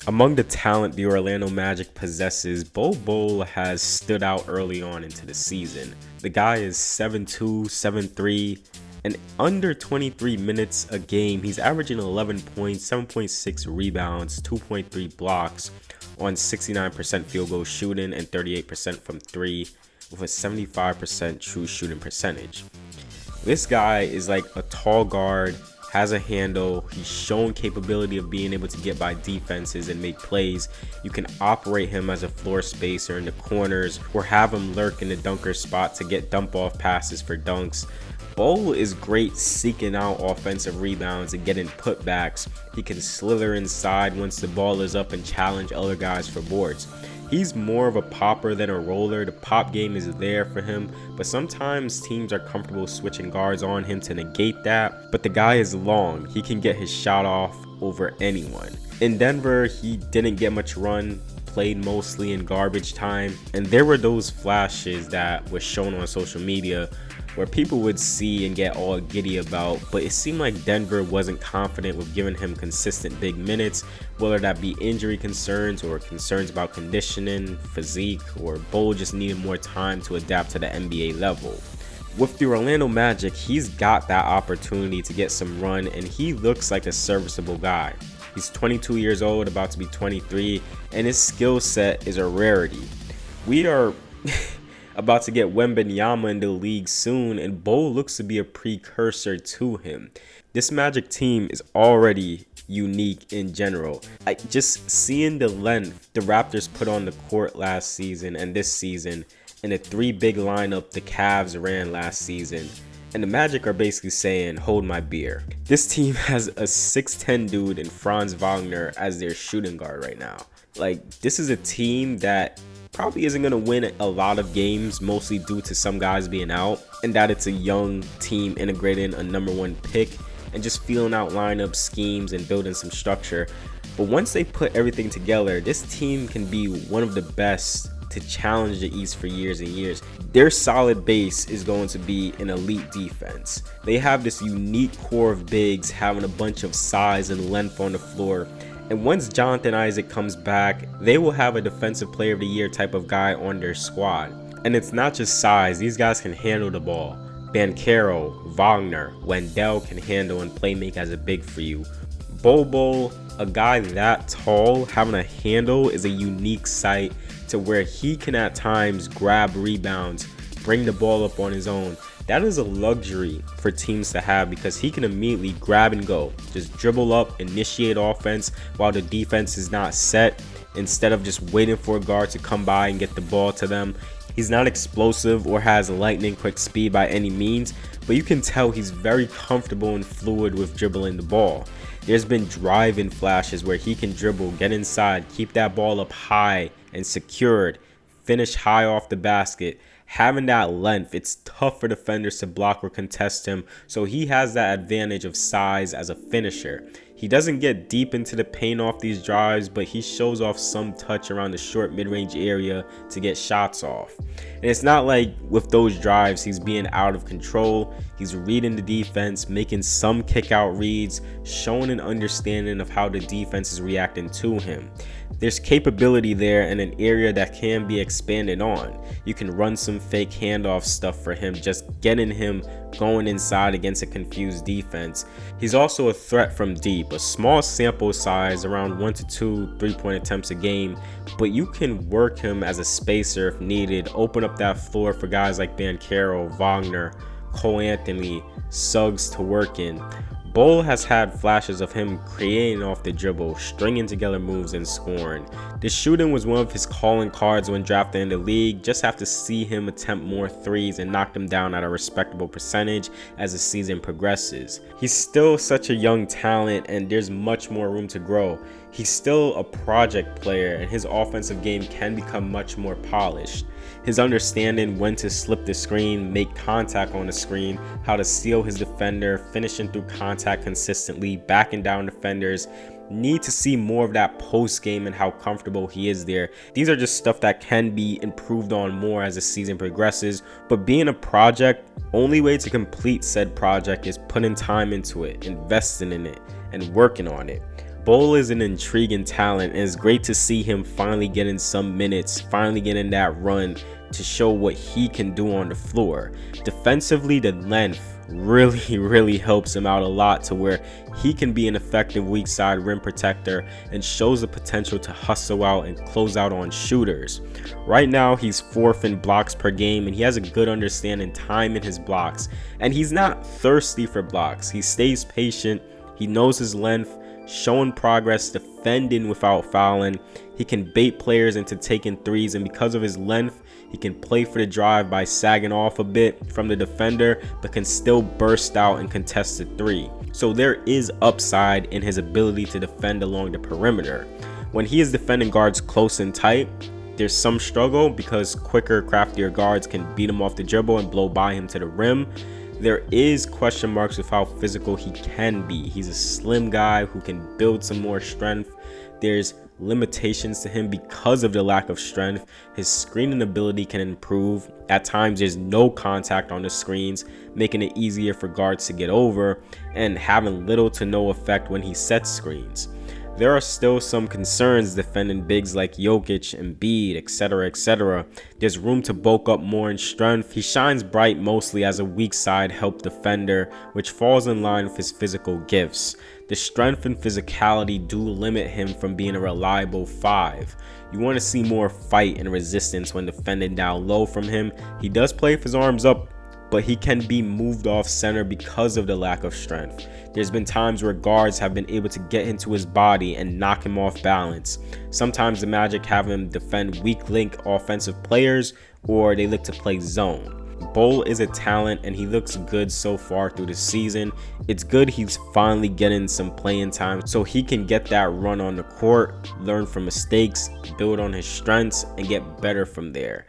Among the talent the Orlando Magic possesses, Bol Bol has stood out early on into the season. The guy is 7'2", 7'3", and under 23 minutes a game, he's averaging 11 points, 7.6 rebounds, 2.3 blocks on 69% field goal shooting and 38% from three, with a 75% true shooting percentage. This guy is like a tall guard, has a handle, he's shown capability of being able to get by defenses and make plays. You can operate him as a floor spacer in the corners or have him lurk in the dunker spot to get dump off passes for dunks. Bol is great seeking out offensive rebounds and getting putbacks. He can slither inside once the ball is up and challenge other guys for boards. He's more of a popper than a roller. The pop game is there for him, but sometimes teams are comfortable switching guards on him to negate that. But the guy is long. He can get his shot off over anyone. In Denver, he didn't get much run, played mostly in garbage time, and there were those flashes that were shown on social media where people would see and get all giddy about, but it seemed like Denver wasn't confident with giving him consistent big minutes, whether that be injury concerns or concerns about conditioning, physique, or Bol just needed more time to adapt to the NBA level. With the Orlando Magic, he's got that opportunity to get some run, and he looks like a serviceable guy. He's 22 years old, about to be 23, and his skill set is a rarity. We are about to get Wembanyama in the league soon, and Bol looks to be a precursor to him. This Magic team is already unique in general. Just seeing the length the Raptors put on the court last season and this season, and the three big lineup the Cavs ran last season, and the Magic are basically saying, hold my beer. This team has a 6'10 dude in Franz Wagner as their shooting guard right now. Like, this is a team that probably isn't going to win a lot of games, mostly due to some guys being out, and that it's a young team integrating a #1 pick and just feeling out lineup schemes and building some structure. But once they put everything together, this team can be one of the best to challenge the East for years and years. Their solid base is going to be an elite defense. They have this unique core of bigs having a bunch of size and length on the floor. And once Jonathan Isaac comes back, they will have a defensive player of the year type of guy on their squad. And it's not just size, these guys can handle the ball. Banchero, Wagner, Wendell can handle and play make as a big for you. Bol Bol, a guy that tall, having a handle is a unique sight to where he can at times grab rebounds, bring the ball up on his own. That is a luxury for teams to have because he can immediately grab and go. Just dribble up, initiate offense while the defense is not set, instead of just waiting for a guard to come by and get the ball to them. He's not explosive or has lightning quick speed by any means, but you can tell he's very comfortable and fluid with dribbling the ball. There's been driving flashes where he can dribble, get inside, keep that ball up high and secured, finish high off the basket. Having that length, it's tough for defenders to block or contest him, so he has that advantage of size as a finisher. He doesn't get deep into the paint off these drives, but he shows off some touch around the short mid-range area to get shots off. And it's not like with those drives he's being out of control. He's reading the defense, making some kick-out reads, showing an understanding of how the defense is reacting to him. There's capability there in an area that can be expanded on. You can run some fake handoff stuff for him, just getting him going inside against a confused defense. He's also a threat from deep, a small sample size, around 1 to 2 3-point attempts a game, but you can work him as a spacer if needed, open up that floor for guys like Banchero, Wagner, Cole Anthony, Suggs to work in. Bol has had flashes of him creating off the dribble, stringing together moves and scoring. The shooting was one of his calling cards when drafted in the league. Just have to see him attempt more threes and knock them down at a respectable percentage as the season progresses. He's still such a young talent and there's much more room to grow. He's still a project player and his offensive game can become much more polished. His understanding when to slip the screen, make contact on the screen, how to seal his defender, finishing through contact consistently, backing down defenders. Need to see more of that post game and how comfortable he is there. These are just stuff that can be improved on more as the season progresses, but being a project, only way to complete said project is putting time into it, investing in it, and working on it. Bol is an intriguing talent, and it's great to see him finally getting some minutes, finally getting that run to show what he can do on the floor. Defensively, the length really helps him out a lot to where he can be an effective weak side rim protector and shows the potential to hustle out and close out on shooters. Right now, he's 4th in blocks per game, and he has a good understanding time in his blocks, and he's not thirsty for blocks. He stays patient, he knows his length, showing progress, defending without fouling. He can bait players into taking threes, and because of his length, he can play for the drive by sagging off a bit from the defender, but can still burst out and contest the three. So there is upside in his ability to defend along the perimeter. When he is defending guards close and tight, there's some struggle because quicker, craftier guards can beat him off the dribble and blow by him to the rim. There is question marks with how physical he can be. He's a slim guy who can build some more strength. There's limitations to him because of the lack of strength. His screening ability can improve. At times there's no contact on the screens, making it easier for guards to get over and having little to no effect when he sets screens. There are still some concerns defending bigs like Jokic, Embiid, etc. There's room to bulk up more in strength. He shines bright mostly as a weak side help defender, which falls in line with his physical gifts. The strength and physicality do limit him from being a reliable 5. You want to see more fight and resistance when defending down low from him. He does play with his arms up, but he can be moved off center because of the lack of strength. There's been times where guards have been able to get into his body and knock him off balance. Sometimes the Magic have him defend weak link offensive players, or they look to play zone. Bol is a talent, and he looks good so far through the season. It's good he's finally getting some playing time so he can get that run on the court, learn from mistakes, build on his strengths, and get better from there.